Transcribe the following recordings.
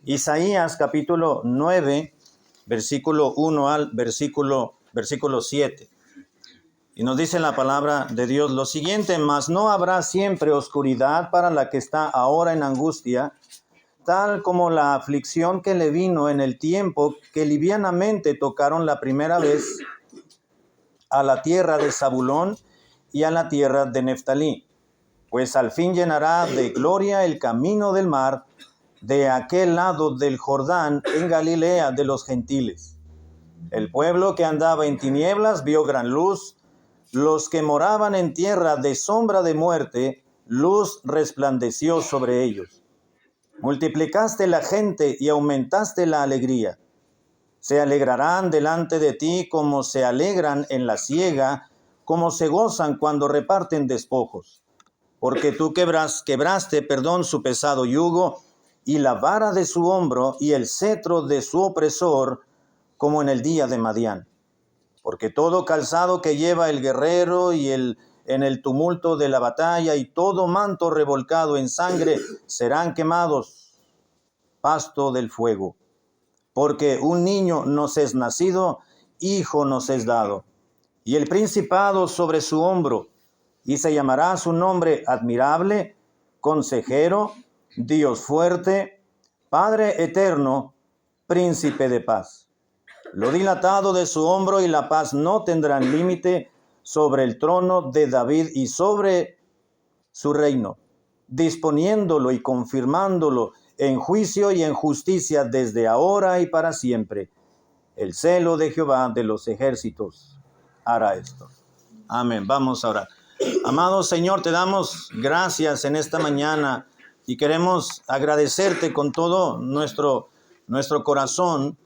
Isaías capítulo 9, versículo 1 al versículo 7. Y nos dice la palabra de Dios lo siguiente: mas no habrá siempre oscuridad para la que está ahora en angustia, tal como la aflicción que le vino en el tiempo que livianamente tocaron la primera vez a la tierra de Zabulón y a la tierra de Neftalí. Pues al fin llenará de gloria el camino del mar, de aquel lado del Jordán, en Galilea de los gentiles. El pueblo que andaba en tinieblas vio gran luz, los que moraban en tierra de sombra de muerte, luz resplandeció sobre ellos. Multiplicaste la gente y aumentaste la alegría. Se alegrarán delante de ti como se alegran en la siega, como se gozan cuando reparten despojos. Porque tú quebraste su pesado yugo, y la vara de su hombro y el cetro de su opresor, como en el día de Madián. Porque todo calzado que lleva el guerrero en el tumulto de la batalla, y todo manto revolcado en sangre, serán quemados, pasto del fuego. Porque un niño nos es nacido, hijo nos es dado, y el principado sobre su hombro, y se llamará su nombre admirable, consejero, Dios fuerte, Padre eterno, príncipe de paz. Lo dilatado de su hombro y la paz no tendrán límite sobre el trono de David y sobre su reino, disponiéndolo y confirmándolo en juicio y en justicia desde ahora y para siempre. El celo de Jehová de los ejércitos hará esto. Amén. Vamos a orar. Amado Señor, te damos gracias en esta mañana y queremos agradecerte con todo nuestro corazón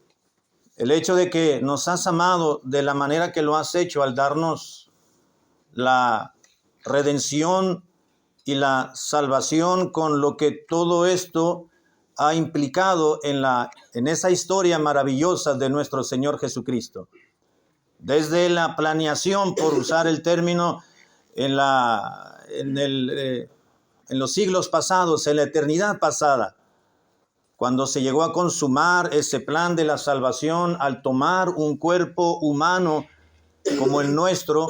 el hecho de que nos has amado de la manera que lo has hecho al darnos la redención y la salvación, con lo que todo esto ha implicado en esa historia maravillosa de nuestro Señor Jesucristo. Desde la planeación, por usar el término, en los siglos pasados, en la eternidad pasada, cuando se llegó a consumar ese plan de la salvación al tomar un cuerpo humano como el nuestro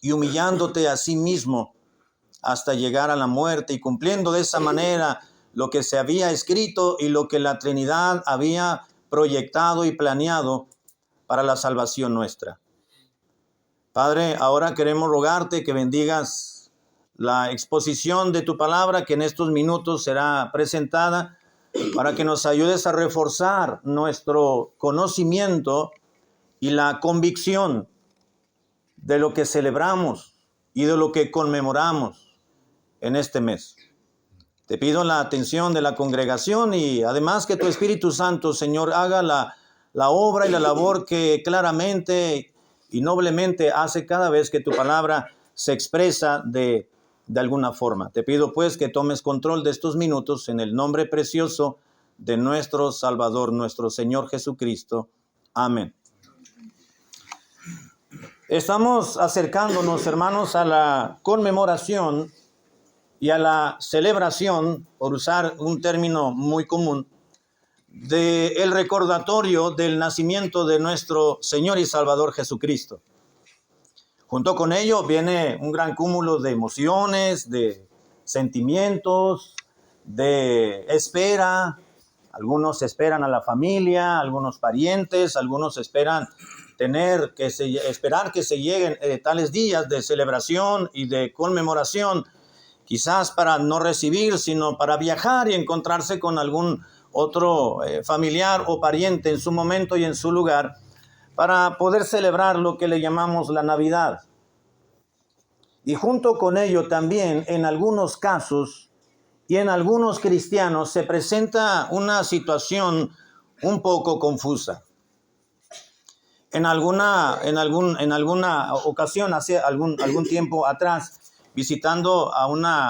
y humillándote a sí mismo hasta llegar a la muerte, y cumpliendo de esa manera lo que se había escrito y lo que la Trinidad había proyectado y planeado para la salvación nuestra. Padre, ahora queremos rogarte que bendigas la exposición de tu palabra que en estos minutos será presentada, para que nos ayudes a reforzar nuestro conocimiento y la convicción de lo que celebramos y de lo que conmemoramos en este mes. Te pido la atención de la congregación y además que tu Espíritu Santo, Señor, haga la obra y la labor que claramente y noblemente hace cada vez que tu palabra se expresa de alguna forma. Te pido pues que tomes control de estos minutos en el nombre precioso de nuestro Salvador, nuestro Señor Jesucristo. Amén. Estamos acercándonos, hermanos, a la conmemoración y a la celebración, por usar un término muy común, del recordatorio del nacimiento de nuestro Señor y Salvador Jesucristo. Junto con ello viene un gran cúmulo de emociones, de sentimientos, de espera. Algunos esperan a la familia, algunos parientes, algunos esperan esperar que se lleguen tales días de celebración y de conmemoración, quizás para no recibir, sino para viajar y encontrarse con algún otro familiar o pariente en su momento y en su lugar, para poder celebrar lo que le llamamos la Navidad. Y junto con ello también, en algunos casos y en algunos cristianos, se presenta una situación un poco confusa. En alguna ocasión, hace algún tiempo atrás,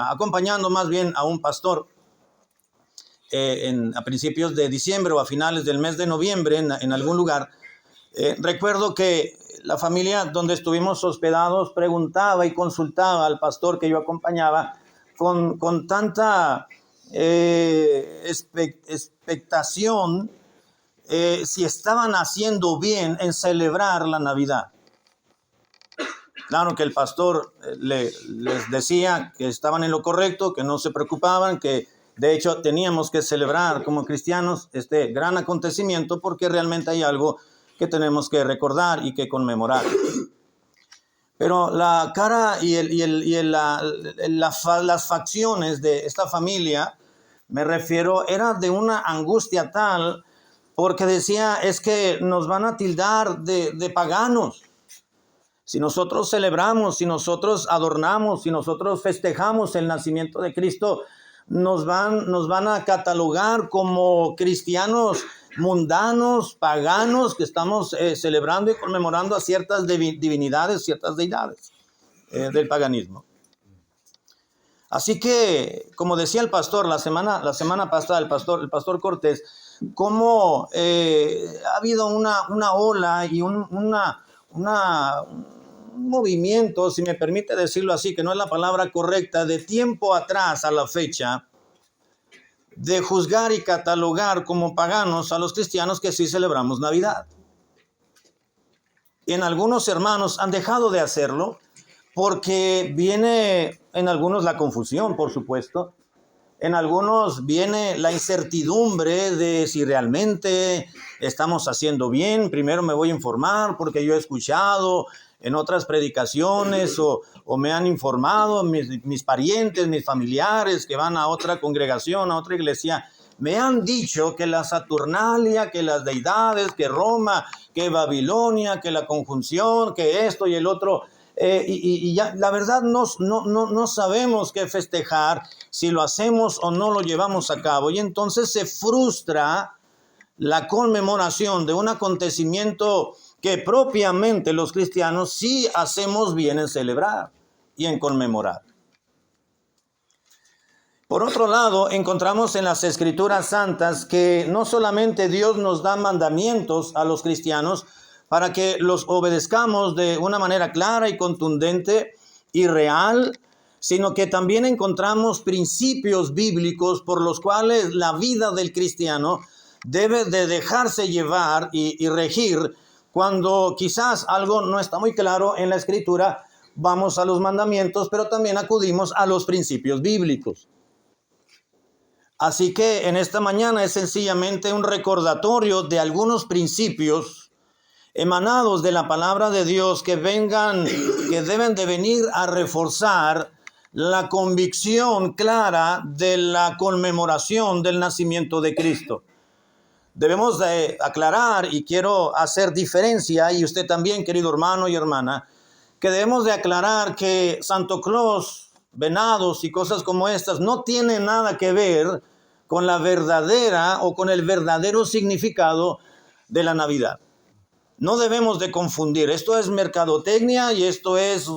acompañando más bien a un pastor, a principios de diciembre o a finales del mes de noviembre en algún lugar, recuerdo que la familia donde estuvimos hospedados preguntaba y consultaba al pastor que yo acompañaba con tanta expectación si estaban haciendo bien en celebrar la Navidad. Claro que el pastor les decía que estaban en lo correcto, que no se preocupaban, que de hecho teníamos que celebrar como cristianos este gran acontecimiento porque realmente hay algo que tenemos que recordar y que conmemorar. Pero la cara las facciones de esta familia, me refiero, era de una angustia tal porque decía, es que nos van a tildar de paganos. Si nosotros celebramos, si nosotros adornamos, si nosotros festejamos el nacimiento de Cristo, nos van a catalogar como cristianos mundanos, paganos, que estamos celebrando y conmemorando a ciertas divinidades, ciertas deidades del paganismo. Así que, como decía el pastor la semana pasada, el pastor Cortés, cómo ha habido una ola y un movimiento, si me permite decirlo así, que no es la palabra correcta, de tiempo atrás a la fecha, de juzgar y catalogar como paganos a los cristianos que sí celebramos Navidad. En algunos hermanos han dejado de hacerlo porque viene en algunos la confusión, por supuesto. En algunos viene la incertidumbre de si realmente estamos haciendo bien. Primero me voy a informar porque yo he escuchado en otras predicaciones o me han informado mis parientes, mis familiares que van a otra congregación, a otra iglesia. Me han dicho que la Saturnalia, que las deidades, que Roma, que Babilonia, que la conjunción, que esto y el otro. Y ya, la verdad no sabemos qué festejar, si lo hacemos o no lo llevamos a cabo. Y entonces se frustra la conmemoración de un acontecimiento que propiamente los cristianos sí hacemos bien en celebrar y en conmemorar. Por otro lado, encontramos en las Escrituras Santas que no solamente Dios nos da mandamientos a los cristianos para que los obedezcamos de una manera clara y contundente y real, sino que también encontramos principios bíblicos por los cuales la vida del cristiano debe de dejarse llevar y regir. Cuando quizás algo no está muy claro en la Escritura, vamos a los mandamientos, pero también acudimos a los principios bíblicos. Así que en esta mañana es sencillamente un recordatorio de algunos principios emanados de la palabra de Dios que deben de venir a reforzar la convicción clara de la conmemoración del nacimiento de Cristo. Debemos de aclarar, y quiero hacer diferencia, y usted también, querido hermano y hermana, que debemos de aclarar que Santo Claus, venados y cosas como estas no tienen nada que ver con la verdadera o con el verdadero significado de la Navidad. No debemos de confundir. Esto es mercadotecnia y esto es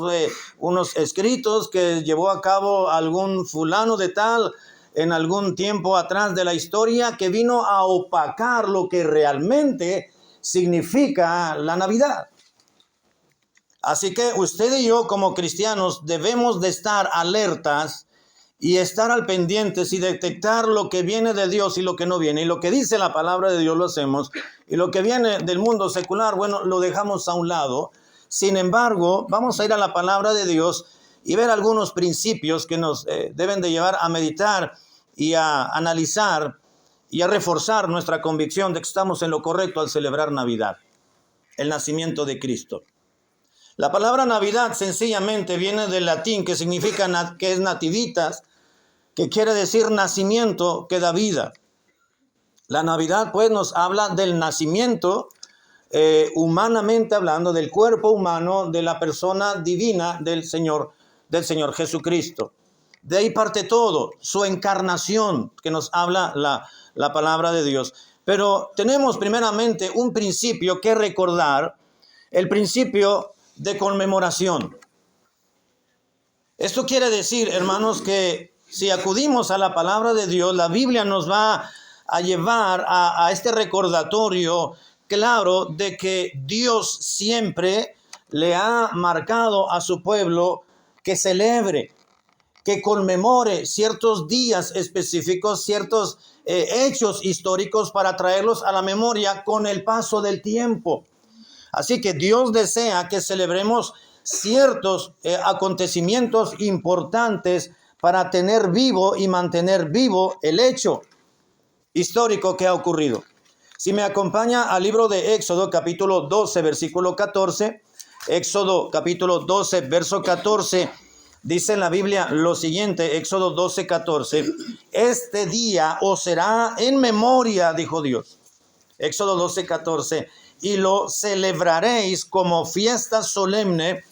unos escritos que llevó a cabo algún fulano de tal en algún tiempo atrás de la historia que vino a opacar lo que realmente significa la Navidad. Así que usted y yo como cristianos debemos de estar alertas y estar al pendiente y detectar lo que viene de Dios y lo que no viene. Y lo que dice la palabra de Dios lo hacemos. Y lo que viene del mundo secular, bueno, lo dejamos a un lado. Sin embargo, vamos a ir a la palabra de Dios y ver algunos principios que nos deben de llevar a meditar y a analizar y a reforzar nuestra convicción de que estamos en lo correcto al celebrar Navidad, el nacimiento de Cristo. La palabra Navidad sencillamente viene del latín que significa que es nativitas, que quiere decir nacimiento que da vida. La Navidad pues nos habla del nacimiento, humanamente hablando, del cuerpo humano, de la persona divina del Señor Jesucristo. De ahí parte todo, su encarnación que nos habla la palabra de Dios. Pero tenemos primeramente un principio que recordar, el principio de conmemoración. Esto quiere decir, hermanos, que si acudimos a la palabra de Dios, la Biblia nos va a llevar a este recordatorio claro de que Dios siempre le ha marcado a su pueblo que celebre. que conmemore ciertos días específicos, ciertos hechos históricos para traerlos a la memoria con el paso del tiempo. Así que Dios desea que celebremos ciertos acontecimientos importantes para tener vivo y mantener vivo el hecho histórico que ha ocurrido. Si me acompaña al libro de Éxodo, capítulo 12, versículo 14, Éxodo, capítulo 12, verso 14, dice en la Biblia lo siguiente, Éxodo 12, 14, este día os será en memoria, dijo Dios. Éxodo 12, 14, y lo celebraréis como fiesta solemne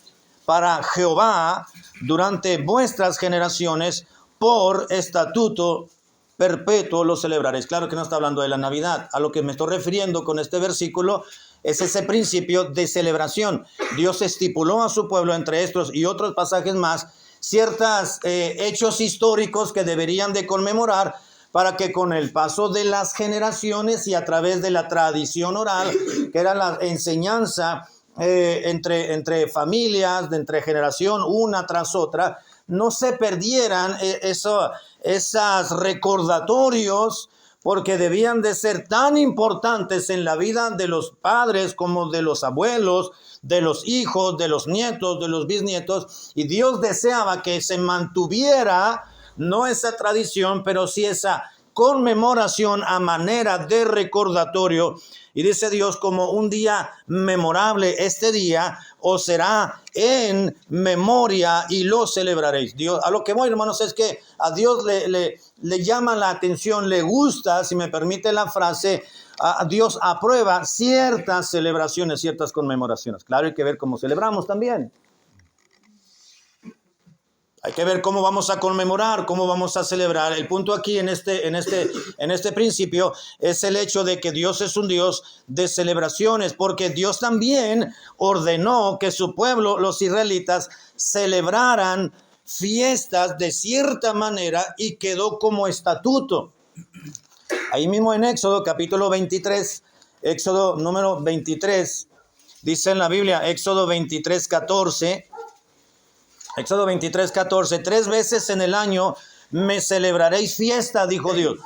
para Jehová durante vuestras generaciones, por estatuto perpetuo lo celebraréis. Claro que no está hablando de la Navidad. A lo que me estoy refiriendo con este versículo es ese principio de celebración. Dios estipuló a su pueblo, entre estos y otros pasajes más, ciertos hechos históricos que deberían de conmemorar, para que con el paso de las generaciones y a través de la tradición oral, que era la enseñanza entre familias, entre generación una tras otra, no se perdieran esos recordatorios, porque debían de ser tan importantes en la vida de los padres como de los abuelos, de los hijos, de los nietos, de los bisnietos, y Dios deseaba que se mantuviera no esa tradición, pero sí esa conmemoración a manera de recordatorio. Y dice Dios, como un día memorable, este día os será en memoria y lo celebraréis. Dios, a lo que voy, hermanos, es que a Dios le llama la atención, le gusta, si me permite la frase, a Dios aprueba ciertas celebraciones, ciertas conmemoraciones. Claro, hay que ver cómo celebramos también. Hay que ver cómo vamos a conmemorar, cómo vamos a celebrar. El punto aquí en este principio es el hecho de que Dios es un Dios de celebraciones, porque Dios también ordenó que su pueblo, los israelitas, celebraran fiestas de cierta manera y quedó como estatuto. Ahí mismo en Éxodo capítulo 23, Éxodo número 23, dice en la Biblia, Éxodo 23, 14, Éxodo 23, 14, 3 veces en el año me celebraréis fiesta, dijo Dios.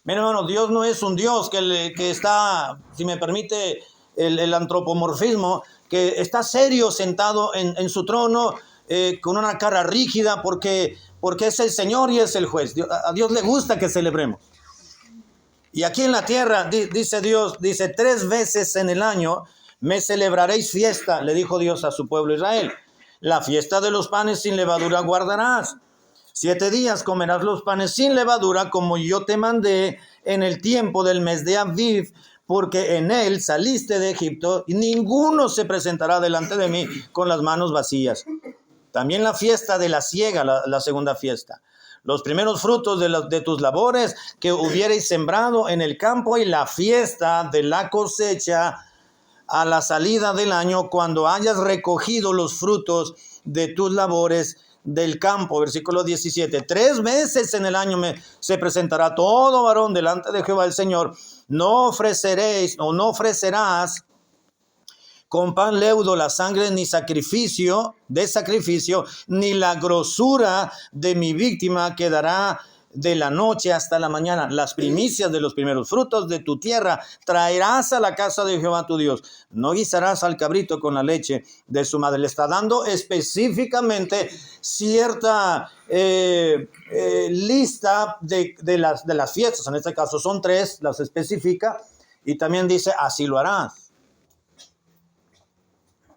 Miren, hermano, Dios no es un Dios que está, si me permite el antropomorfismo, que está serio sentado en su trono con una cara rígida porque es el Señor y es el juez. A Dios le gusta que celebremos. Y aquí en la tierra, dice Dios, dice 3 veces en el año me celebraréis fiesta, le dijo Dios a su pueblo Israel. La fiesta de los panes sin levadura guardarás. 7 días comerás los panes sin levadura, como yo te mandé en el tiempo del mes de Aviv, porque en él saliste de Egipto, y ninguno se presentará delante de mí con las manos vacías. También la fiesta de la siega, la segunda fiesta. Los primeros frutos de tus labores que hubierais sembrado en el campo, y la fiesta de la cosecha a la salida del año, cuando hayas recogido los frutos de tus labores del campo. Versículo 17. 3 veces en el año se presentará todo varón delante de Jehová el Señor. No ofreceréis o no ofrecerás con pan leudo la sangre ni sacrificio, ni la grosura de mi víctima quedará de la noche hasta la mañana. Las primicias de los primeros frutos de tu tierra traerás a la casa de Jehová tu Dios. No guisarás al cabrito con la leche de su madre. Le está dando específicamente cierta lista de las fiestas. En este caso son 3, las especifica, y también dice así lo harás.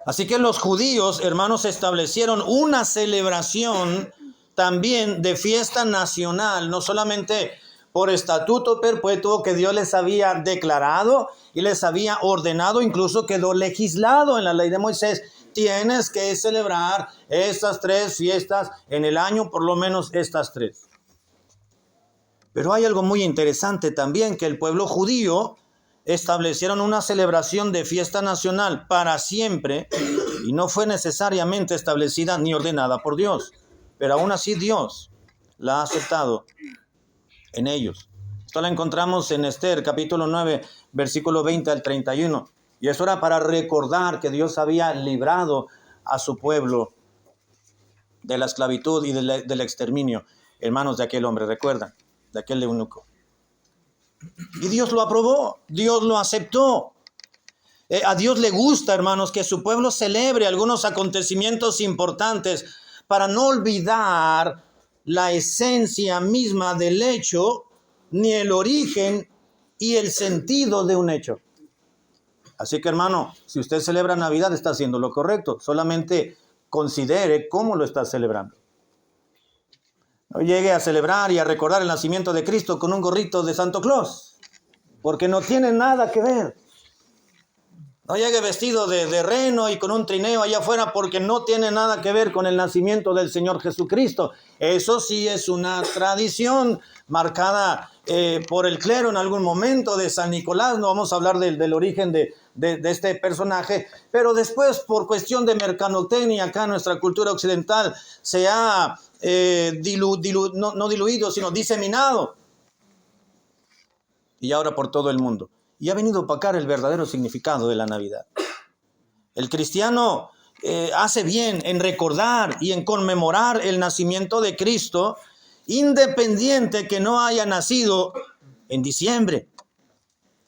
Así que los judíos, hermanos, establecieron una celebración también de fiesta nacional, no solamente por estatuto perpetuo que Dios les había declarado y les había ordenado, incluso quedó legislado en la ley de Moisés. Tienes que celebrar estas 3 fiestas en el año, por lo menos estas 3. Pero hay algo muy interesante también, que el pueblo judío establecieron una celebración de fiesta nacional para siempre, y no fue necesariamente establecida ni ordenada por Dios. Pero aún así Dios la ha aceptado en ellos. Esto la encontramos en Esther, capítulo 9, versículo 20 al 31. Y eso era para recordar que Dios había librado a su pueblo de la esclavitud y del exterminio en manos de aquel hombre, recuerdan, de aquel eunuco. Y Dios lo aprobó, Dios lo aceptó. A Dios le gusta, hermanos, que su pueblo celebre algunos acontecimientos importantes para no olvidar la esencia misma del hecho, ni el origen y el sentido de un hecho. Así que, hermano, si usted celebra Navidad, está haciendo lo correcto. Solamente considere cómo lo está celebrando. No llegue a celebrar y a recordar el nacimiento de Cristo con un gorrito de Santo Claus, porque no tiene nada que ver. No llegue vestido de reno y con un trineo allá afuera, porque no tiene nada que ver con el nacimiento del Señor Jesucristo. Eso sí es una tradición marcada por el clero en algún momento de San Nicolás. No vamos a hablar del origen de este personaje, pero después, por cuestión de mercadotecnia, acá en nuestra cultura occidental se ha no diluido, sino diseminado. Y ahora por todo el mundo. Y ha venido a opacar el verdadero significado de la Navidad. El cristiano hace bien en recordar y en conmemorar el nacimiento de Cristo, independiente que no haya nacido en diciembre.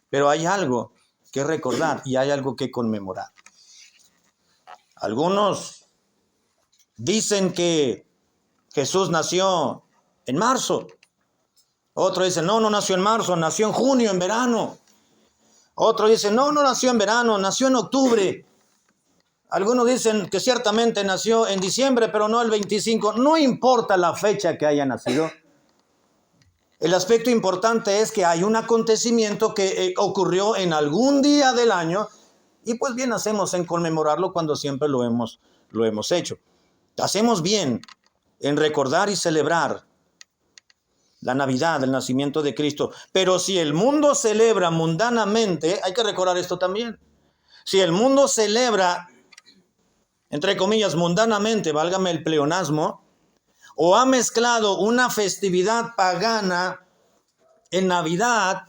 Pero hay algo que recordar y hay algo que conmemorar. Algunos dicen que Jesús nació en marzo. Otros dicen, no nació en marzo, nació en junio, en verano. Otros dicen, no nació en verano, nació en octubre. Algunos dicen que ciertamente nació en diciembre, pero no el 25. No importa la fecha que haya nacido. El aspecto importante es que hay un acontecimiento que ocurrió en algún día del año y pues bien hacemos en conmemorarlo cuando siempre lo hemos hecho. Hacemos bien en recordar y celebrar la Navidad, el nacimiento de Cristo. Pero si el mundo celebra mundanamente, hay que recordar esto también. Si el mundo celebra, entre comillas, mundanamente, válgame el pleonasmo, o ha mezclado una festividad pagana en Navidad,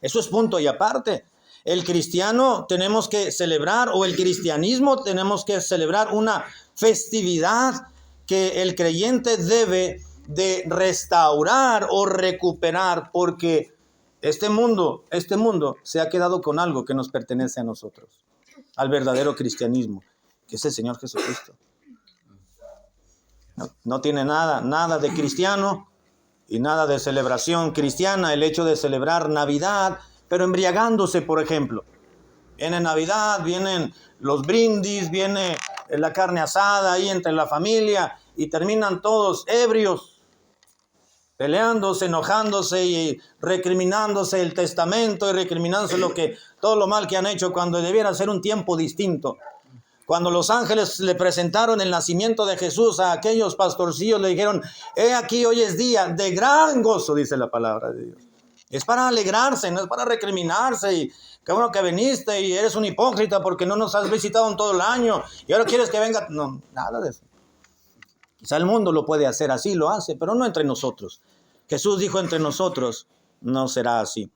eso es punto y aparte. El cristiano tenemos que celebrar, o el cristianismo tenemos que celebrar una festividad que el creyente debe de restaurar o recuperar, porque este mundo se ha quedado con algo que nos pertenece a nosotros, al verdadero cristianismo, que es el Señor Jesucristo. No tiene nada de cristiano y nada de celebración cristiana el hecho de celebrar Navidad, pero embriagándose, por ejemplo. Viene Navidad, vienen los brindis, viene la carne asada ahí entre la familia y terminan todos ebrios, peleándose, enojándose y recriminándose el testamento y recriminándose todo lo mal que han hecho, cuando debiera ser un tiempo distinto. Cuando los ángeles le presentaron el nacimiento de Jesús a aquellos pastorcillos, le dijeron, he aquí, hoy es día de gran gozo, dice la palabra de Dios. Es para alegrarse, no es para recriminarse. Y qué bueno que viniste y eres un hipócrita porque no nos has visitado en todo el año y ahora quieres que venga. No, nada de eso. Quizá el mundo lo puede hacer así, lo hace, pero no entre nosotros. Jesús dijo, entre nosotros no será así.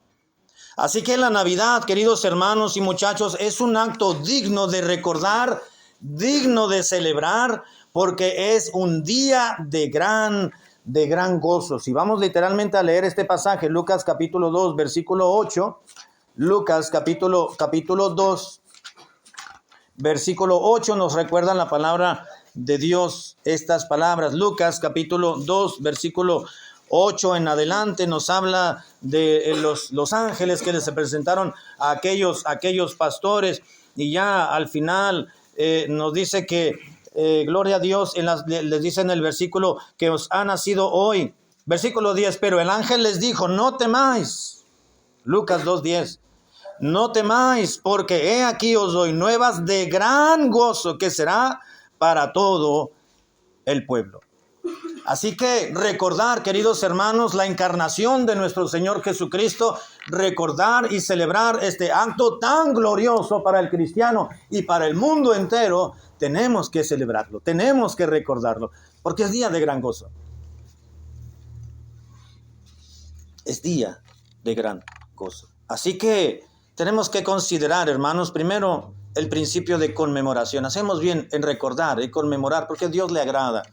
Así que la Navidad, queridos hermanos y muchachos, es un acto digno de recordar, digno de celebrar, porque es un día de gran gozo. Si vamos literalmente a leer este pasaje, Lucas capítulo 2, versículo 8, Lucas capítulo 2, versículo 8 nos recuerdan la palabra de Dios, estas palabras. Lucas capítulo 2, versículo 8 en adelante nos habla de los ángeles que les presentaron a aquellos pastores, y ya al final nos dice que gloria a Dios, les dice en el versículo que os ha nacido hoy, versículo 10, pero el ángel les dijo, no temáis, Lucas 2:10, no temáis, porque he aquí os doy nuevas de gran gozo, que será para todo el pueblo. Así que recordar, queridos hermanos, la encarnación de nuestro Señor Jesucristo, recordar y celebrar este acto tan glorioso para el cristiano y para el mundo entero, tenemos que celebrarlo, tenemos que recordarlo, porque es día de gran gozo. Es día de gran gozo. Así que tenemos que considerar, hermanos, primero el principio de conmemoración. Hacemos bien en recordar y conmemorar, porque a Dios le agrada.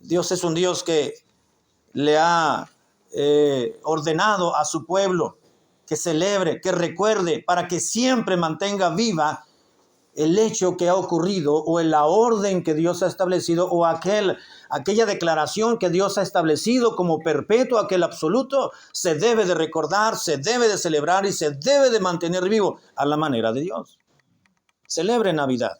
Dios es un Dios que le ha ordenado a su pueblo que celebre, que recuerde, para que siempre mantenga viva el hecho que ha ocurrido o en la orden que Dios ha establecido o aquella declaración que Dios ha establecido como perpetuo, aquel absoluto, se debe de recordar, se debe de celebrar y se debe de mantener vivo a la manera de Dios. Celebre Navidad.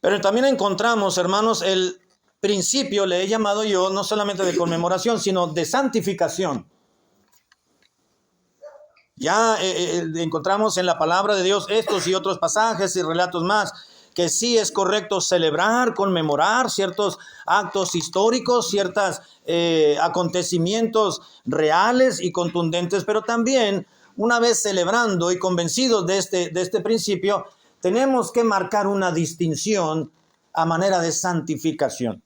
Pero también encontramos, hermanos, el principio, le he llamado yo, no solamente de conmemoración, sino de santificación. Ya encontramos en la palabra de Dios estos y otros pasajes y relatos más, que sí es correcto celebrar, conmemorar ciertos actos históricos, ciertos acontecimientos reales y contundentes, pero también, una vez celebrando y convencidos de este principio, tenemos que marcar una distinción a manera de santificación.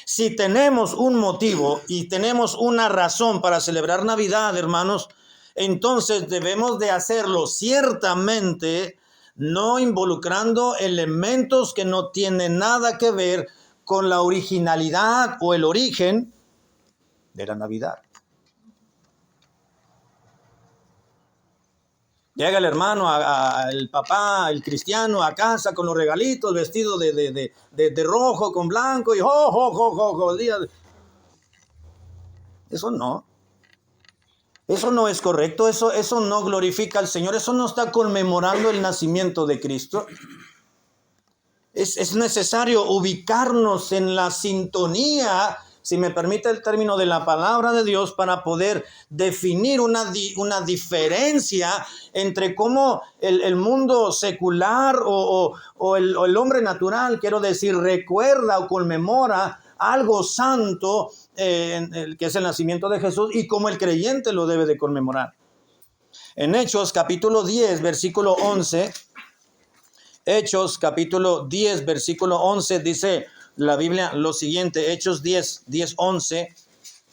Si tenemos un motivo y tenemos una razón para celebrar Navidad, hermanos, entonces debemos de hacerlo ciertamente no involucrando elementos que no tienen nada que ver con la originalidad o el origen de la Navidad. Llega el hermano, el papá, el cristiano a casa con los regalitos, vestido de rojo con blanco y el día. Eso no. Eso no es correcto, eso no glorifica al Señor, eso no está conmemorando el nacimiento de Cristo. Es necesario ubicarnos en la sintonía, si me permite el término, de la palabra de Dios para poder definir una diferencia entre cómo el mundo secular o el hombre natural, quiero decir, recuerda o conmemora algo santo, que es el nacimiento de Jesús, y cómo el creyente lo debe de conmemorar. En Hechos capítulo 10, versículo 11, Hechos capítulo 10, versículo 11, dice la Biblia lo siguiente, Hechos 10, 11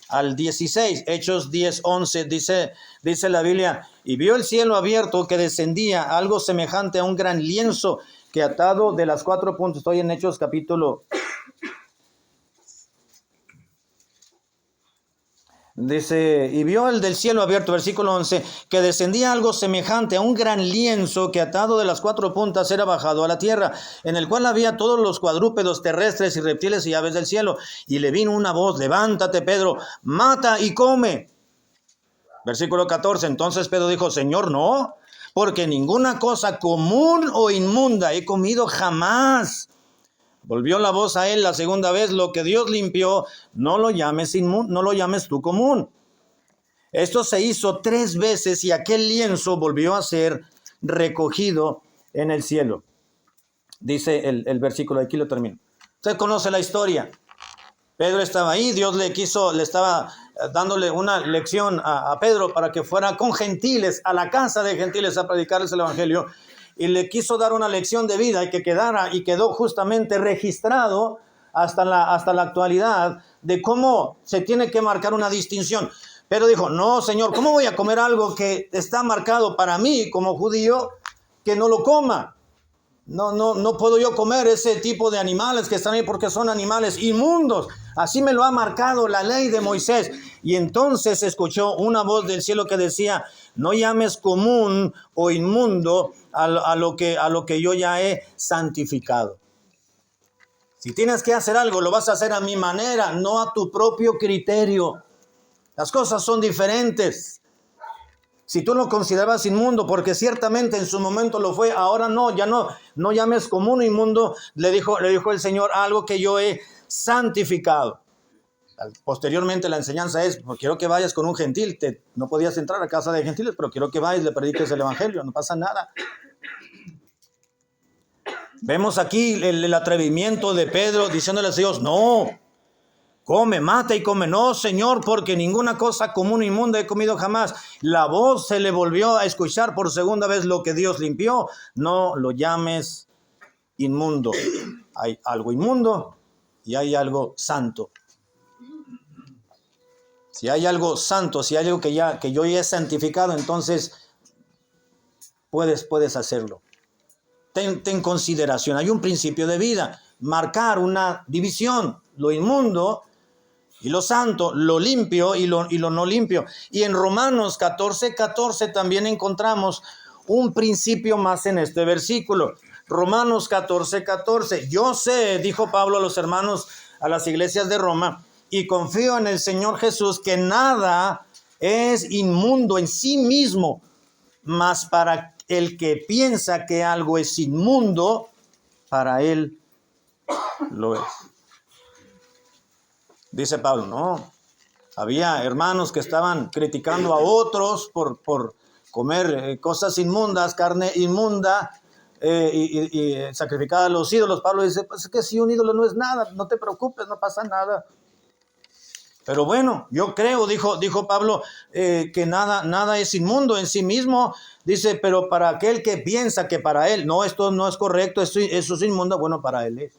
al 16, Hechos 10, 11, dice la Biblia, y vio el cielo abierto que descendía algo semejante a un gran lienzo que atado de las 4 puntas, estoy en Hechos capítulo, dice, y vio el del cielo abierto, versículo 11, que descendía algo semejante a un gran lienzo que atado de las 4 puntas era bajado a la tierra, en el cual había todos los cuadrúpedos terrestres y reptiles y aves del cielo. Y le vino una voz, levántate, Pedro, mata y come. Versículo 14, entonces Pedro dijo, Señor, no, porque ninguna cosa común o inmunda he comido jamás. Volvió la voz a él la segunda vez, lo que Dios limpió, no lo llames tú común. Esto se hizo 3 veces y aquel lienzo volvió a ser recogido en el cielo. Dice el versículo, aquí lo termino. Usted conoce la historia. Pedro estaba ahí, Dios le estaba dándole una lección a Pedro para que fuera con gentiles, a la casa de gentiles a predicarles el evangelio. Y le quiso dar una lección de vida y que quedara, y quedó justamente registrado hasta la actualidad de cómo se tiene que marcar una distinción. Pero dijo, no, Señor, ¿cómo voy a comer algo que está marcado para mí como judío que no lo coma? No puedo yo comer ese tipo de animales que están ahí porque son animales inmundos. Así me lo ha marcado la ley de Moisés. Y entonces escuchó una voz del cielo que decía, no llames común o inmundo a lo que yo ya he santificado. Si tienes que hacer algo, lo vas a hacer a mi manera, no a tu propio criterio. Las cosas son diferentes. Si tú lo considerabas inmundo, porque ciertamente en su momento lo fue, ahora no, ya no llames común o inmundo, le dijo el Señor, algo que yo he santificado. Posteriormente la enseñanza es, pues quiero que vayas con un gentil, no podías entrar a casa de gentiles, pero quiero que vayas y le prediques el evangelio, no pasa nada. Vemos aquí el atrevimiento de Pedro diciéndole a Dios, no, come, mata y come. No, Señor, porque ninguna cosa común o inmunda he comido jamás. La voz se le volvió a escuchar por segunda vez, lo que Dios limpió, no lo llames inmundo. Hay algo inmundo y hay algo santo. Si hay algo santo, si hay algo que yo ya he santificado, entonces puedes hacerlo. Ten consideración, hay un principio de vida, marcar una división. lo inmundo y lo santo, lo limpio y lo no limpio. Y en Romanos 14:14 también encontramos un principio más en este versículo. Romanos 14:14. Yo sé, dijo Pablo a los hermanos, a las iglesias de Roma, y confío en el Señor Jesús, que nada es inmundo en sí mismo, mas para el que piensa que algo es inmundo, para él lo es. Dice Pablo, no, había hermanos que estaban criticando a otros por comer cosas inmundas, carne inmunda, y sacrificada a los ídolos. Pablo dice, pues es que si un ídolo no es nada, no te preocupes, no pasa nada. Pero bueno, yo creo, dijo Pablo, que nada es inmundo en sí mismo. Dice, pero para aquel que piensa que para él, no, esto no es correcto, eso es inmundo, bueno, para él es.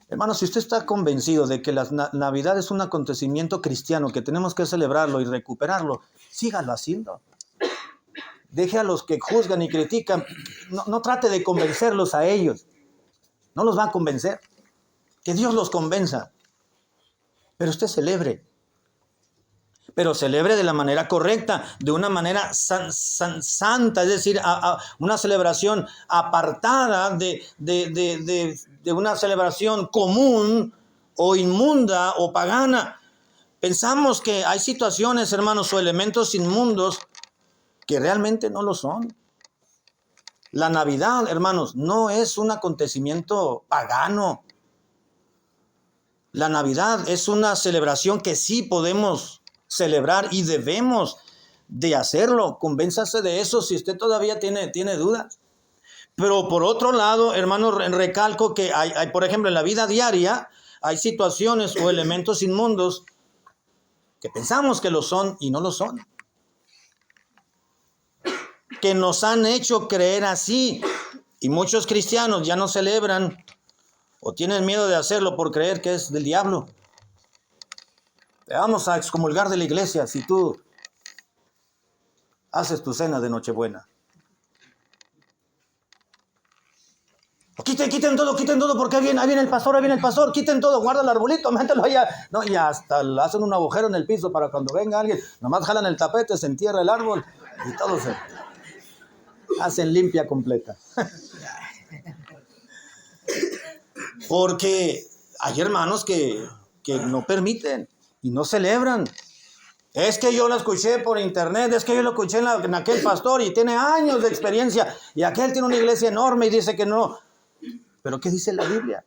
Hermano, si usted está convencido de que la Navidad es un acontecimiento cristiano, que tenemos que celebrarlo y recuperarlo, sígalo haciendo. Deje a los que juzgan y critican, no trate de convencerlos a ellos. No los va a convencer. Que Dios los convenza. Pero usted celebre. Pero celebre de la manera correcta, de una manera santa, es decir, una celebración apartada de una celebración común o inmunda o pagana. Pensamos que hay situaciones, hermanos, o elementos inmundos que realmente no lo son. La Navidad, hermanos, no es un acontecimiento pagano. La Navidad es una celebración que sí podemos celebrar y debemos de hacerlo. Convénzase de eso si usted todavía tiene dudas. Pero por otro lado, hermanos, recalco que hay, por ejemplo, en la vida diaria, hay situaciones o elementos inmundos que pensamos que lo son y no lo son. Que nos han hecho creer así. Y muchos cristianos ya no celebran o tienen miedo de hacerlo por creer que es del diablo. Te vamos a excomulgar de la iglesia si tú haces tu cena de Nochebuena. Quiten todo, porque ahí viene el pastor, quiten todo, guarda el arbolito, mételo allá. No, y hasta hacen un agujero en el piso para cuando venga alguien, nomás jalan el tapete, se entierra el árbol y todo se hacen limpia completa. Porque hay hermanos que no permiten y no celebran. Es que yo lo escuché por internet, es que yo lo escuché en aquel pastor y tiene años de experiencia y aquel tiene una iglesia enorme y dice que no. ¿Pero qué dice la Biblia?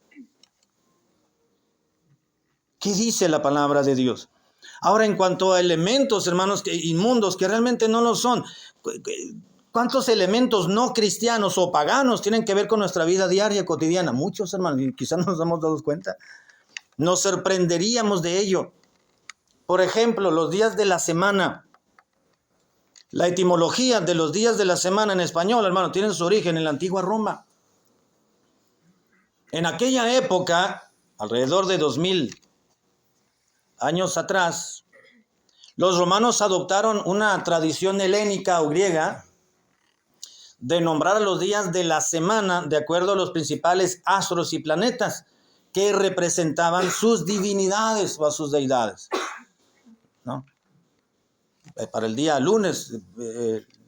¿Qué dice la palabra de Dios? Ahora, en cuanto a elementos, hermanos, inmundos, que realmente no lo son, ¿cuántos elementos no cristianos o paganos tienen que ver con nuestra vida diaria, cotidiana? Muchos, hermanos, y quizás no nos hemos dado cuenta. Nos sorprenderíamos de ello. Por ejemplo, los días de la semana. La etimología de los días de la semana en español, hermano, tiene su origen en la antigua Roma. En aquella época, alrededor de 2000 años atrás, los romanos adoptaron una tradición helénica o griega de nombrar a los días de la semana de acuerdo a los principales astros y planetas que representaban sus divinidades o a sus deidades, ¿no? Para el día lunes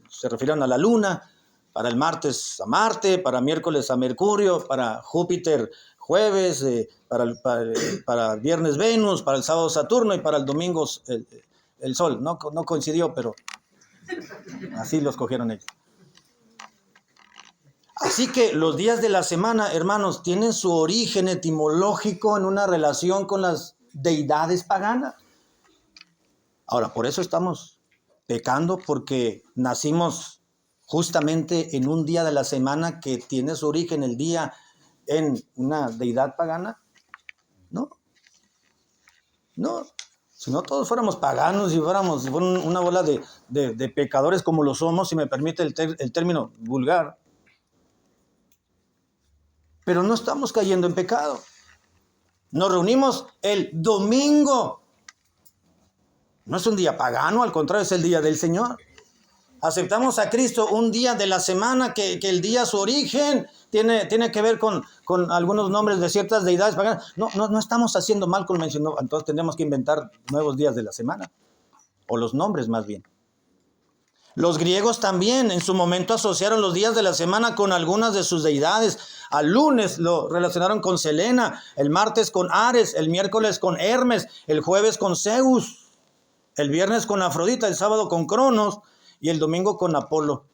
se refirieron a la luna, para el martes a Marte, para miércoles a Mercurio, para Júpiter jueves, para viernes Venus, para el sábado Saturno y para el domingo el Sol. No coincidió, pero así los cogieron ellos. Así que los días de la semana, hermanos, tienen su origen etimológico en una relación con las deidades paganas. Ahora, por eso estamos pecando, porque nacimos justamente en un día de la semana que tiene su origen el día en una deidad pagana. No. Si no todos fuéramos paganos y fuéramos una bola de pecadores como lo somos, si me permite el término vulgar. Pero no estamos cayendo en pecado. Nos reunimos el domingo. No es un día pagano, al contrario, es el día del Señor. Aceptamos a Cristo un día de la semana que el día, su origen, tiene que ver con algunos nombres de ciertas deidades paganas. No estamos haciendo mal con mencionar, entonces tendremos que inventar nuevos días de la semana, o los nombres más bien. Los griegos también en su momento asociaron los días de la semana con algunas de sus deidades. Al lunes lo relacionaron con Selena, el martes con Ares, el miércoles con Hermes, el jueves con Zeus, el viernes con Afrodita, el sábado con Cronos y el domingo con Apolo.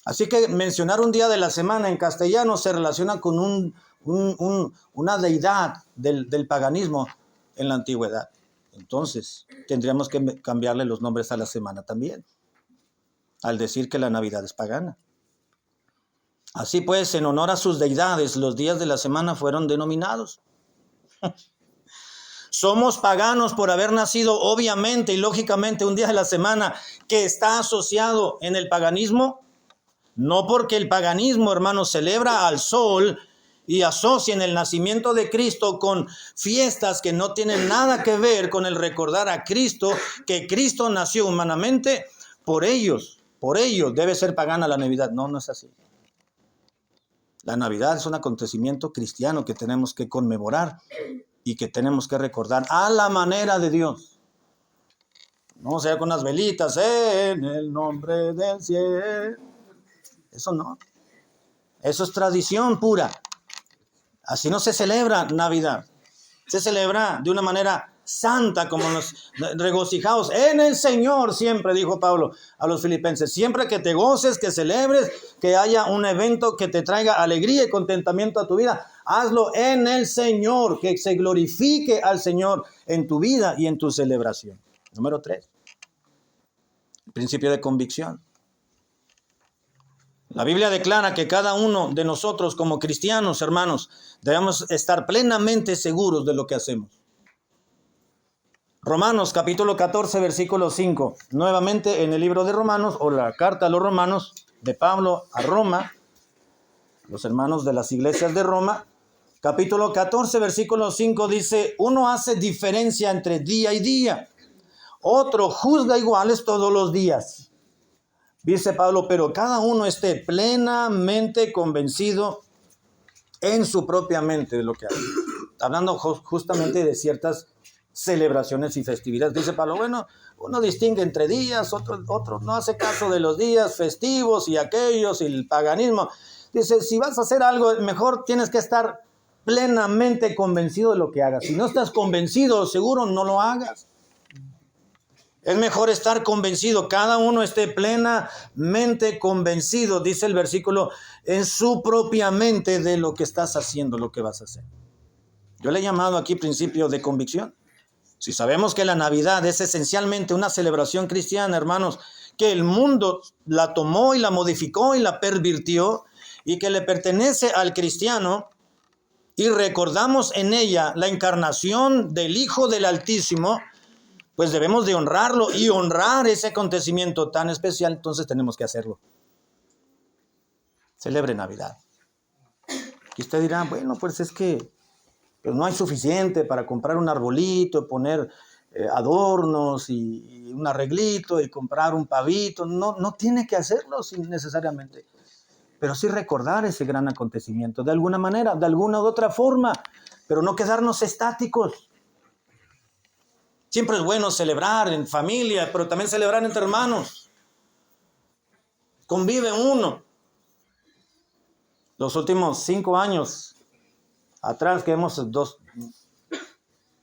Así que mencionar un día de la semana en castellano se relaciona con una deidad del paganismo en la antigüedad. Entonces, tendríamos que cambiarle los nombres a la semana también, al decir que la Navidad es pagana. Así pues, en honor a sus deidades, los días de la semana fueron denominados. Somos paganos por haber nacido obviamente y lógicamente un día de la semana que está asociado en el paganismo, no porque el paganismo, hermanos, celebra al sol y asocian el nacimiento de Cristo con fiestas que no tienen nada que ver con el recordar a Cristo, que Cristo nació humanamente. Por ellos debe ser pagana la Navidad. No es así. La Navidad es un acontecimiento cristiano que tenemos que conmemorar y que tenemos que recordar a la manera de Dios. No sea con unas velitas, en el nombre del cielo. Eso no. Eso es tradición pura. Así no se celebra Navidad. Se celebra de una manera santa, como los regocijados en el Señor, siempre dijo Pablo a los filipenses. Siempre que te goces, que celebres, que haya un evento que te traiga alegría y contentamiento a tu vida, hazlo en el Señor, que se glorifique al Señor en tu vida y en tu celebración. Número 3. El principio de convicción. La Biblia declara que cada uno de nosotros como cristianos, hermanos, debemos estar plenamente seguros de lo que hacemos. Romanos capítulo 14, versículo 5. Nuevamente en el libro de Romanos, o la carta a los romanos de Pablo a Roma, los hermanos de las iglesias de Roma, capítulo 14, versículo 5 dice: uno hace diferencia entre día y día, otro juzga iguales todos los días. Dice Pablo, pero cada uno esté plenamente convencido en su propia mente de lo que hace. Hablando justamente de ciertas celebraciones y festividades. Dice Pablo, bueno, uno distingue entre días, otro no hace caso de los días festivos y aquellos y el paganismo. Dice, si vas a hacer algo, mejor tienes que estar plenamente convencido de lo que hagas. Si no estás convencido, seguro no lo hagas. Es mejor estar convencido, cada uno esté plenamente convencido, dice el versículo, en su propia mente de lo que estás haciendo, lo que vas a hacer. Yo le he llamado aquí principio de convicción. Si sabemos que la Navidad es esencialmente una celebración cristiana, hermanos, que el mundo la tomó y la modificó y la pervirtió y que le pertenece al cristiano, y recordamos en ella la encarnación del Hijo del Altísimo, pues debemos de honrarlo y honrar ese acontecimiento tan especial, entonces tenemos que hacerlo. Celebre Navidad. Y usted dirá, bueno, pues es que pues no hay suficiente para comprar un arbolito, poner adornos y un arreglito y comprar un pavito. No tiene que hacerlo necesariamente, pero sí recordar ese gran acontecimiento de alguna manera, de alguna u otra forma, pero no quedarnos estáticos. Siempre es bueno celebrar en familia, pero también celebrar entre hermanos. Convive uno. Los últimos 5 años atrás, que hemos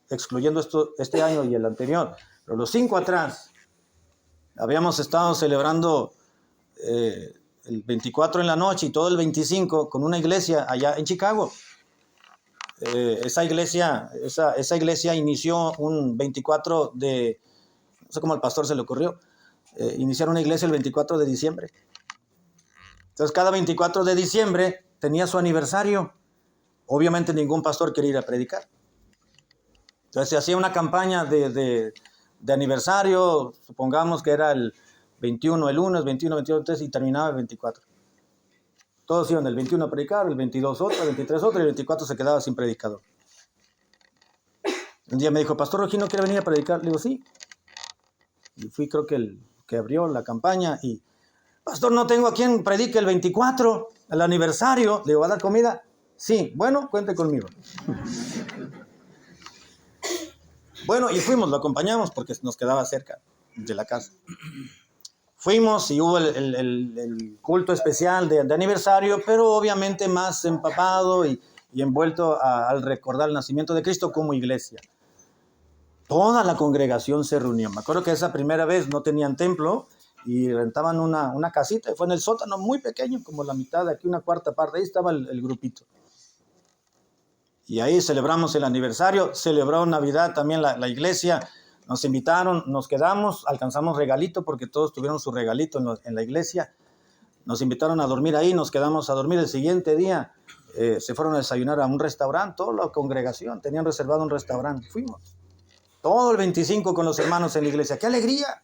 excluyendo este año y el anterior, pero los 5 atrás, habíamos estado celebrando el 24 en la noche y todo el 25 con una iglesia allá en Chicago. Esa iglesia inició un 24 de, no sé cómo al pastor se le ocurrió, iniciar una iglesia el 24 de diciembre. Entonces cada 24 de diciembre tenía su aniversario. Obviamente ningún pastor quería ir a predicar. Entonces se hacía una campaña de aniversario, supongamos que era el 21 el lunes, 21, 22, y terminaba el 24. Todos iban el 21 a predicar, el 22 otro, el 23 otro, y el 24 se quedaba sin predicador. Un día me dijo, Pastor Rojín, ¿no quiere venir a predicar? Le digo, sí. Y fui creo que el que abrió la campaña y, pastor, no tengo a quien predique el 24, el aniversario. Le digo, ¿va a dar comida? Sí, bueno, cuente conmigo. Bueno, y fuimos, lo acompañamos porque nos quedaba cerca de la casa. Fuimos y hubo el culto especial de aniversario, pero obviamente más empapado y envuelto al recordar el nacimiento de Cristo como iglesia. Toda la congregación se reunió. Me acuerdo que esa primera vez no tenían templo y rentaban una casita, y fue en el sótano muy pequeño, como la mitad de aquí, una cuarta parte. Ahí estaba el grupito. Y ahí celebramos el aniversario, celebró Navidad también la iglesia. Nos invitaron, nos quedamos, alcanzamos regalito porque todos tuvieron su regalito en la iglesia. Nos invitaron a dormir ahí, nos quedamos a dormir. El siguiente día se fueron a desayunar a un restaurante, toda la congregación, tenían reservado un restaurante. Fuimos. Todo el 25 con los hermanos en la iglesia. ¡Qué alegría!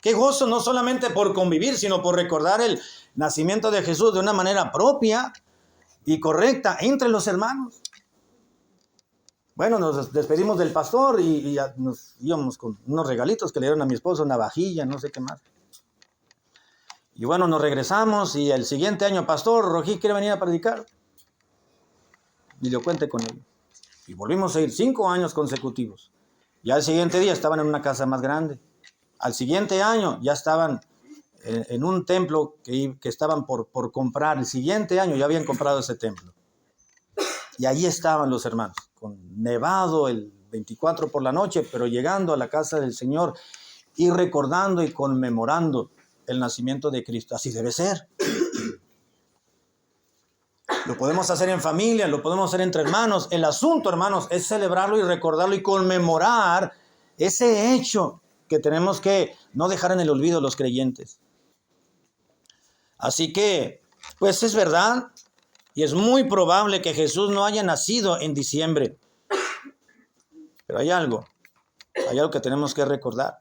¡Qué gozo! No solamente por convivir, sino por recordar el nacimiento de Jesús de una manera propia y correcta entre los hermanos. Bueno, nos despedimos del pastor y nos íbamos con unos regalitos que le dieron a mi esposo, una vajilla, no sé qué más. Y bueno, nos regresamos y el siguiente año, pastor, Rojí quiere venir a predicar. Y yo cuente con él. Y volvimos a ir 5 años consecutivos. Ya el siguiente día estaban en una casa más grande. Al siguiente año ya estaban en un templo que estaban por comprar. El siguiente año ya habían comprado ese templo. Y ahí estaban los hermanos, con nevado el 24 por la noche, pero llegando a la casa del Señor y recordando y conmemorando el nacimiento de Cristo. Así debe ser. Lo podemos hacer en familia, lo podemos hacer entre hermanos. El asunto, hermanos, es celebrarlo y recordarlo y conmemorar ese hecho que tenemos que no dejar en el olvido los creyentes. Así que, pues es verdad. Y es muy probable que Jesús no haya nacido en diciembre. Pero hay algo que tenemos que recordar.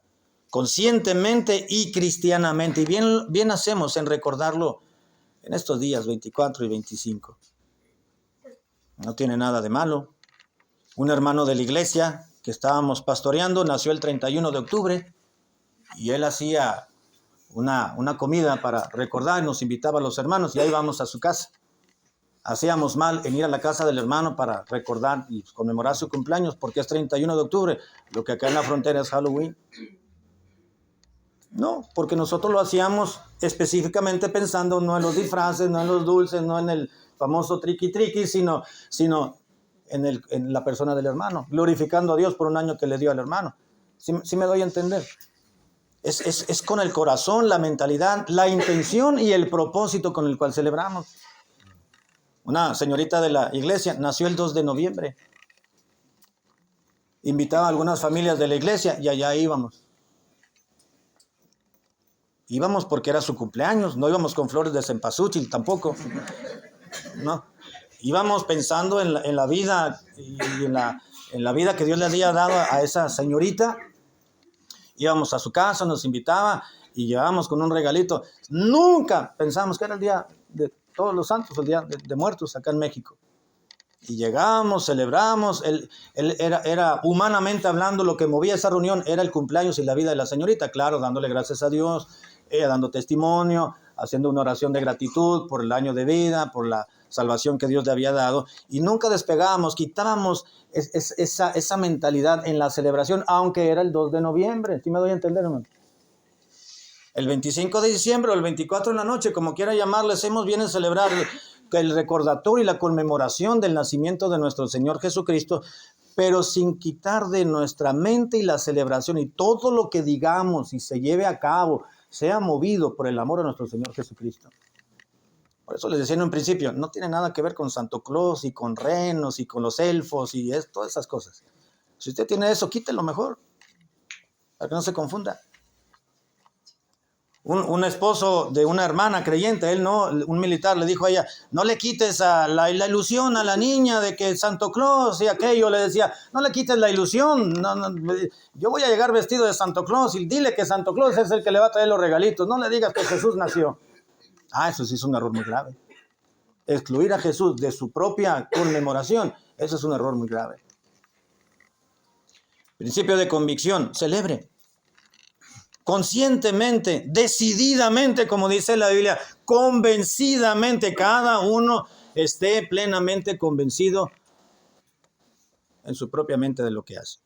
Conscientemente y cristianamente. Y bien hacemos en recordarlo en estos días 24 y 25. No tiene nada de malo. Un hermano de la iglesia que estábamos pastoreando nació el 31 de octubre. Y él hacía una comida para recordar. Nos invitaba a los hermanos y ahí vamos a su casa. Hacíamos mal en ir a la casa del hermano para recordar y conmemorar su cumpleaños, porque es 31 de octubre, lo que acá en la frontera es Halloween. No, porque nosotros lo hacíamos específicamente pensando no en los disfraces, no en los dulces, no en el famoso triqui-triqui, sino en la persona del hermano, glorificando a Dios por un año que le dio al hermano. ¿Sí me doy a entender? Es con el corazón, la mentalidad, la intención y el propósito con el cual celebramos. Una señorita de la iglesia nació el 2 de noviembre. Invitaba a algunas familias de la iglesia y allá íbamos. Íbamos porque era su cumpleaños, no íbamos con flores de cempasúchil tampoco. No. Íbamos pensando en la vida y en la vida que Dios le había dado a esa señorita. Íbamos a su casa, nos invitaba y llevábamos con un regalito. Nunca pensamos que era el día de Todos los Santos, el día de muertos acá en México. Y llegamos, celebramos. Él era humanamente hablando, lo que movía esa reunión era el cumpleaños y la vida de la señorita. Claro, dándole gracias a Dios, ella dando testimonio, haciendo una oración de gratitud por el año de vida, por la salvación que Dios le había dado. Y nunca despegábamos, quitábamos esa mentalidad en la celebración, aunque era el 2 de noviembre. ¿Sí me doy a entender, hermano? El 25 de diciembre o el 24 en la noche, como quiera llamarle, hacemos bien en celebrar el recordatorio y la conmemoración del nacimiento de nuestro Señor Jesucristo, pero sin quitar de nuestra mente y la celebración y todo lo que digamos y se lleve a cabo, sea movido por el amor a nuestro Señor Jesucristo. Por eso les decía en un principio, no tiene nada que ver con Santo Claus y con renos y con los elfos y todas esas cosas. Si usted tiene eso, quítelo mejor, para que no se confunda. Un esposo de una hermana creyente, un militar le dijo a ella, no le quites la ilusión a la niña de que Santo Claus y aquello. Le decía, no le quites la ilusión, no, yo voy a llegar vestido de Santo Claus y dile que Santo Claus es el que le va a traer los regalitos, no le digas que Jesús nació. Eso sí es un error muy grave. Excluir a Jesús de su propia conmemoración, eso es un error muy grave. Principio de convicción, celebre. conscientemente, decididamente, como dice la Biblia, convencidamente, cada uno esté plenamente convencido en su propia mente de lo que hace.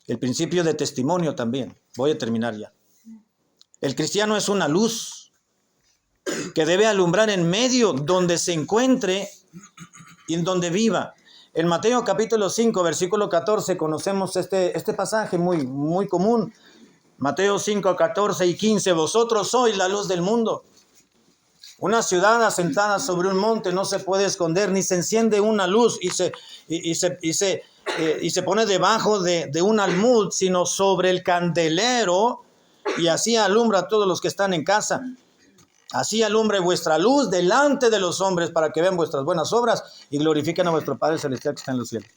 El principio de testimonio también. Voy a terminar ya. El cristiano es una luz que debe alumbrar en medio donde se encuentre y en donde viva. En Mateo capítulo 5, versículo 14, conocemos este pasaje muy común. Mateo 5, 14 y 15. Vosotros sois la luz del mundo. Una ciudad asentada sobre un monte no se puede esconder, ni se enciende una luz y se pone debajo de un almud, sino sobre el candelero, y así alumbra a todos los que están en casa. Así alumbre vuestra luz delante de los hombres, para que vean vuestras buenas obras y glorifiquen a vuestro Padre Celestial que está en los cielos.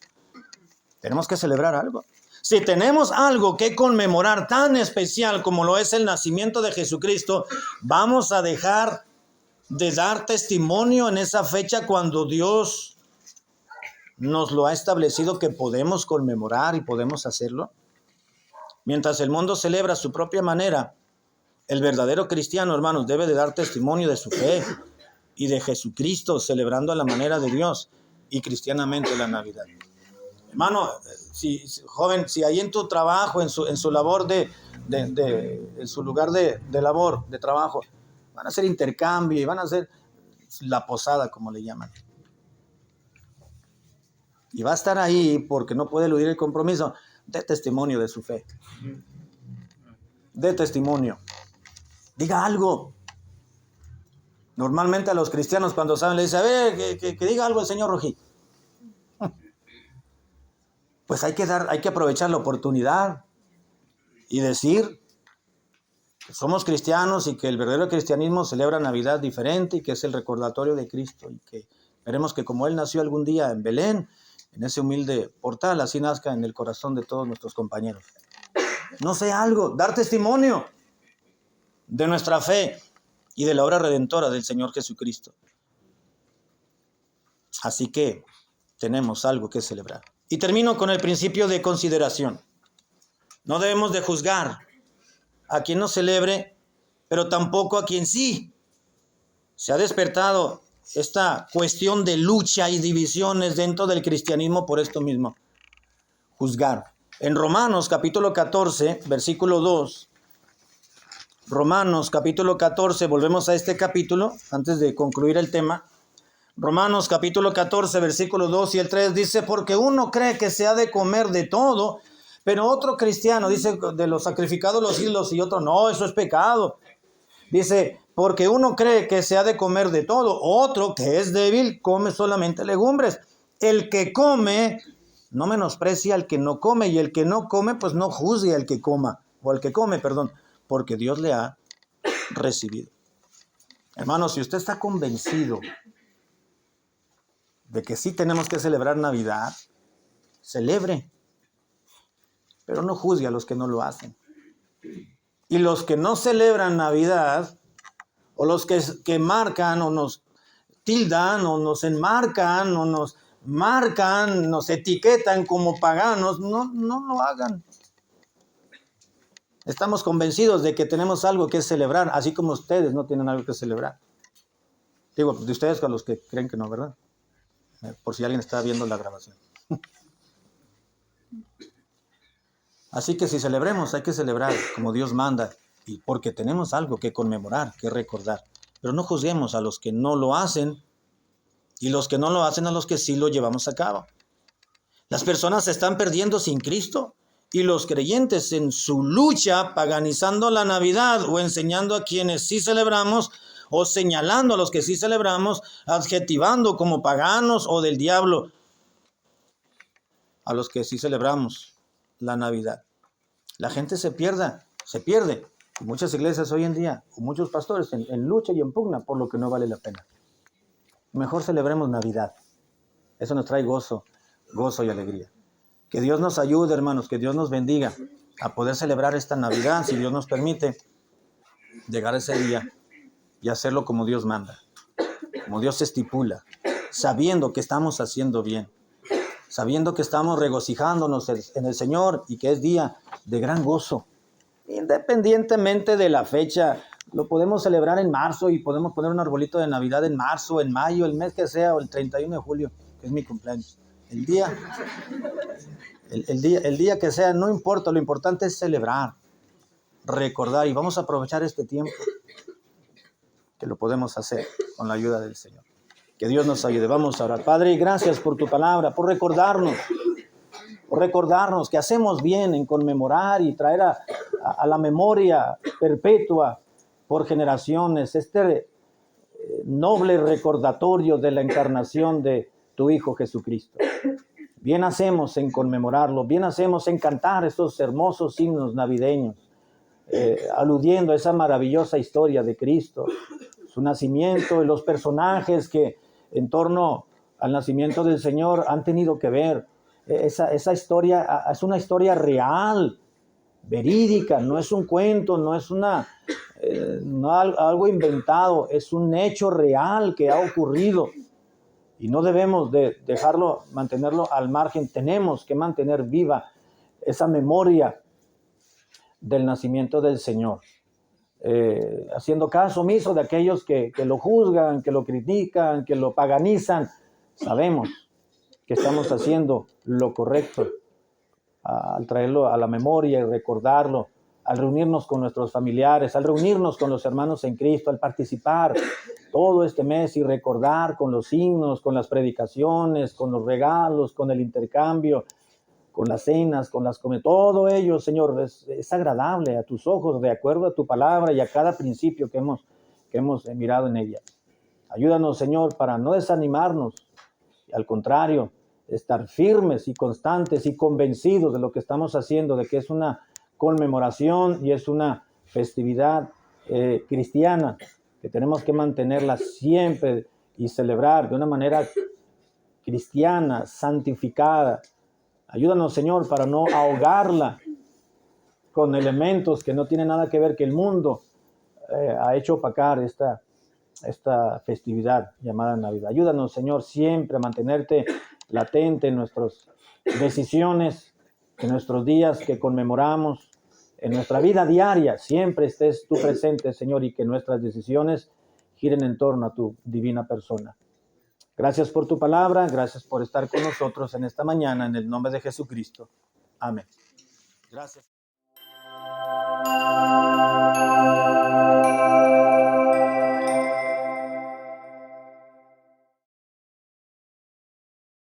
Tenemos que celebrar algo. Si tenemos algo que conmemorar tan especial como lo es el nacimiento de Jesucristo, vamos a dejar de dar testimonio en esa fecha cuando Dios nos lo ha establecido que podemos conmemorar y podemos hacerlo. Mientras el mundo celebra a su propia manera, el verdadero cristiano, hermanos, debe de dar testimonio de su fe y de Jesucristo, celebrando a la manera de Dios y cristianamente la Navidad. Hermano, joven, si ahí en tu trabajo, en su labor en su lugar de labor, de trabajo, van a hacer intercambio y van a hacer la posada, como le llaman. Y va a estar ahí porque no puede eludir el compromiso. Dé testimonio de su fe. Dé testimonio. Diga algo. Normalmente a los cristianos cuando saben le dicen, a ver, que diga algo el señor Rojí. Pues hay que aprovechar la oportunidad y decir que somos cristianos y que el verdadero cristianismo celebra Navidad diferente y que es el recordatorio de Cristo, y que veremos que como Él nació algún día en Belén, en ese humilde portal, así nazca en el corazón de todos nuestros compañeros. No sé, algo, dar testimonio de nuestra fe y de la obra redentora del Señor Jesucristo. Así que tenemos algo que celebrar. Y termino con el principio de consideración. No debemos de juzgar a quien no celebre, pero tampoco a quien sí. Se ha despertado esta cuestión de lucha y divisiones dentro del cristianismo por esto mismo. Juzgar. En Romanos capítulo 14, versículo 2. Romanos capítulo 14, volvemos a este capítulo antes de concluir el tema. Romanos capítulo 14, versículos 2 y el 3 dice, porque uno cree que se ha de comer de todo, pero otro cristiano dice de los sacrificados los ídolos y otro no, eso es pecado. Dice, porque uno cree que se ha de comer de todo, otro que es débil come solamente legumbres. El que come no menosprecia al que no come, y el que no come pues no juzgue al que coma, o al que come, perdón, porque Dios le ha recibido. Hermano, si usted está convencido de que sí tenemos que celebrar Navidad, celebre, pero no juzgue a los que no lo hacen. Y los que no celebran Navidad, o los que marcan o nos tildan o nos enmarcan o nos marcan, nos etiquetan como paganos, no lo hagan. Estamos convencidos de que tenemos algo que celebrar, así como ustedes no tienen algo que celebrar. Digo, de ustedes con los que creen que no, ¿verdad? Por si alguien está viendo la grabación. Así que si celebremos, hay que celebrar como Dios manda, y porque tenemos algo que conmemorar, que recordar. Pero no juzguemos a los que no lo hacen, y los que no lo hacen a los que sí lo llevamos a cabo. Las personas se están perdiendo sin Cristo, y los creyentes en su lucha paganizando la Navidad o enseñando a quienes sí celebramos, o señalando a los que sí celebramos, adjetivando como paganos o del diablo a los que sí celebramos la Navidad. La gente se pierde. Y muchas iglesias hoy en día, con muchos pastores en lucha y en pugna por lo que no vale la pena. Mejor celebremos Navidad. Eso nos trae gozo y alegría. Que Dios nos ayude, hermanos, que Dios nos bendiga a poder celebrar esta Navidad, si Dios nos permite, llegar a ese día y hacerlo como Dios manda, como Dios estipula, sabiendo que estamos haciendo bien, sabiendo que estamos regocijándonos en el Señor y que es día de gran gozo, independientemente de la fecha. Lo podemos celebrar en marzo y podemos poner un arbolito de Navidad en marzo, en mayo, el mes que sea, o el 31 de julio, que es mi cumpleaños. El día que sea, no importa, lo importante es celebrar, recordar, y vamos a aprovechar este tiempo que lo podemos hacer con la ayuda del Señor. Que Dios nos ayude. Vamos a orar. Padre, gracias por tu palabra, por recordarnos que hacemos bien en conmemorar y traer a la memoria perpetua por generaciones este noble recordatorio de la encarnación de tu Hijo Jesucristo. Bien hacemos en conmemorarlo, bien hacemos en cantar estos hermosos himnos navideños, aludiendo a esa maravillosa historia de Cristo, su nacimiento y los personajes que en torno al nacimiento del Señor han tenido que ver. Esa historia es una historia real, verídica, no es un cuento, no es no algo inventado, es un hecho real que ha ocurrido. Y no debemos de mantenerlo al margen, tenemos que mantener viva esa memoria del nacimiento del Señor. Haciendo caso omiso de aquellos que lo juzgan, que lo critican, que lo paganizan, sabemos que estamos haciendo lo correcto al traerlo a la memoria y recordarlo, al reunirnos con nuestros familiares, al reunirnos con los hermanos en Cristo, al participar todo este mes y recordar con los himnos, con las predicaciones, con los regalos, con el intercambio, con las cenas, con las comidas, todo ello, Señor, es agradable a tus ojos, de acuerdo a tu palabra y a cada principio que hemos mirado en ella. Ayúdanos, Señor, para no desanimarnos, y al contrario, estar firmes y constantes y convencidos de lo que estamos haciendo, de que es una conmemoración y es una festividad cristiana, que tenemos que mantenerla siempre y celebrar de una manera cristiana, santificada. Ayúdanos, Señor, para no ahogarla con elementos que no tienen nada que ver, que el mundo ha hecho opacar esta festividad llamada Navidad. Ayúdanos, Señor, siempre a mantenerte latente en nuestras decisiones, en nuestros días que conmemoramos, en nuestra vida diaria. Siempre estés tú presente, Señor, y que nuestras decisiones giren en torno a tu divina persona. Gracias por tu palabra, gracias por estar con nosotros en esta mañana, en el nombre de Jesucristo. Amén. Gracias.